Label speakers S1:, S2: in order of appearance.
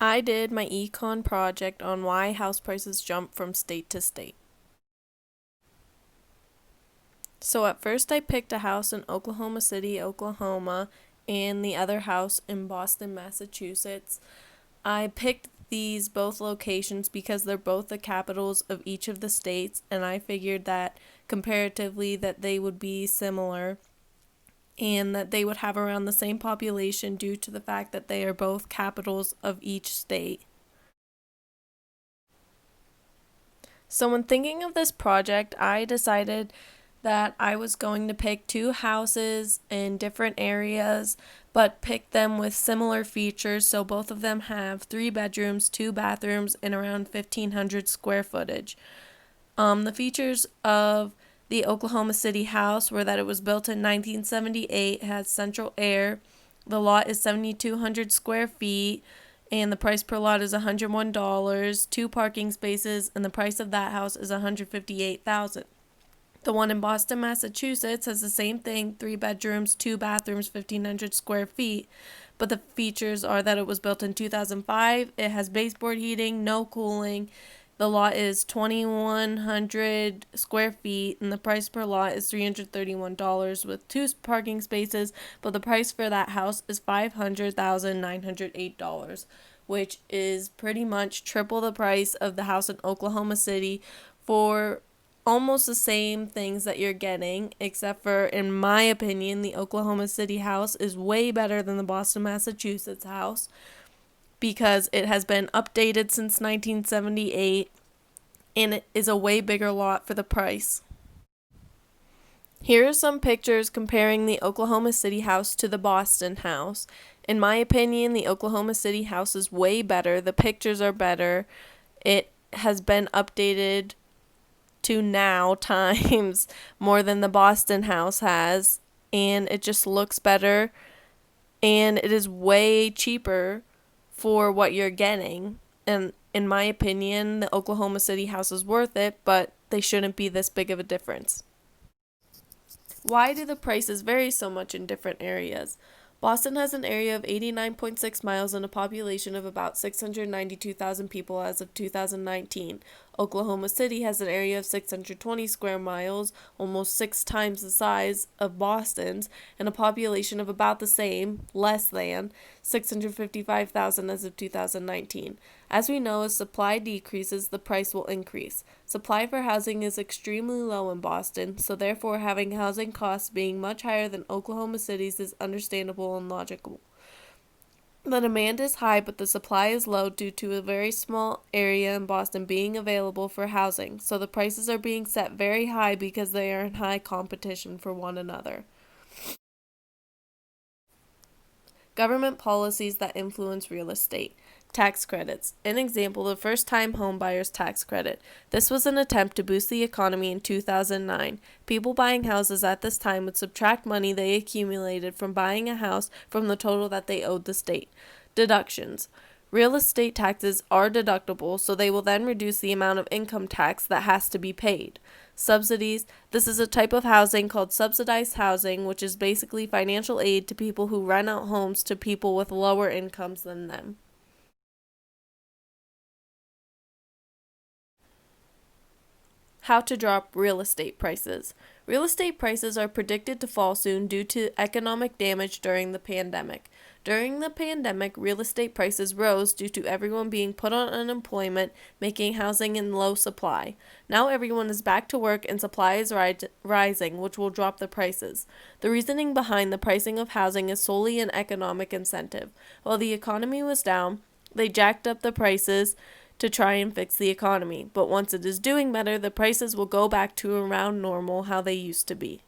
S1: I did my econ project on why house prices jump from state to state. So at first I picked a house in Oklahoma City, Oklahoma, and the other house in Boston, Massachusetts. I picked these both locations because they're both the capitals of each of the states, and I figured that comparatively that they would be similar and that they would have around the same population due to the fact that they are both capitals of each state. So when thinking of this project, I decided that I was going to pick two houses in different areas, but pick them with similar features. So both of them have 3 bedrooms, 2 bathrooms, and around 1,500 square footage. The features of the Oklahoma City house were that it was built in 1978, has central air, the lot is 7,200 square feet, and the price per lot is $101, 2 parking spaces, and the price of that house is $158,000. The one in Boston, Massachusetts has the same thing, 3 bedrooms, 2 bathrooms, 1,500 square feet, but the features are that it was built in 2005, it has baseboard heating, no cooling, the lot is 2,100 square feet, and the price per lot is $331 with 2 parking spaces, but the price for that house is $500,908, which is pretty much triple the price of the house in Oklahoma City for almost the same things that you're getting, except for, in my opinion, the Oklahoma City house is way better than the Boston, Massachusetts house because it has been updated since 1978 and it is a way bigger lot for the price. Here are some pictures comparing the Oklahoma City house to the Boston house. In my opinion, the Oklahoma City house is way better. The pictures are better. It has been updated to now times more than the Boston house has, and it just looks better, and it is way cheaper for what you're getting. And in my opinion, the Oklahoma City house is worth it, but they shouldn't be this big of a difference. Why do the prices vary so much in different areas? Boston has an area of 89.6 miles and a population of about 692,000 people as of 2019. Oklahoma City has an area of 620 square miles, almost 6 times the size of Boston's, and a population of about the same, less than, 655,000 as of 2019. As we know, as supply decreases, the price will increase. Supply for housing is extremely low in Boston, so therefore having housing costs being much higher than Oklahoma City's is understandable and logical. The demand is high, but the supply is low due to a very small area in Boston being available for housing, so the prices are being set very high because they are in high competition for one another. Government policies that influence real estate. Tax credits. An example, the first-time homebuyers tax credit. This was an attempt to boost the economy in 2009. People buying houses at this time would subtract money they accumulated from buying a house from the total that they owed the state. Deductions. Real estate taxes are deductible, so they will then reduce the amount of income tax that has to be paid. Subsidies. This is a type of housing called subsidized housing, which is basically financial aid to people who rent out homes to people with lower incomes than them. How to drop real estate prices. Real estate prices are predicted to fall soon due to economic damage during the pandemic. During the pandemic, real estate prices rose due to everyone being put on unemployment, making housing in low supply. Now everyone is back to work and supply is rising, which will drop the prices. The reasoning behind the pricing of housing is solely an economic incentive. While the economy was down, they jacked up the prices to try and fix the economy, but once it is doing better, the prices will go back to around normal how they used to be.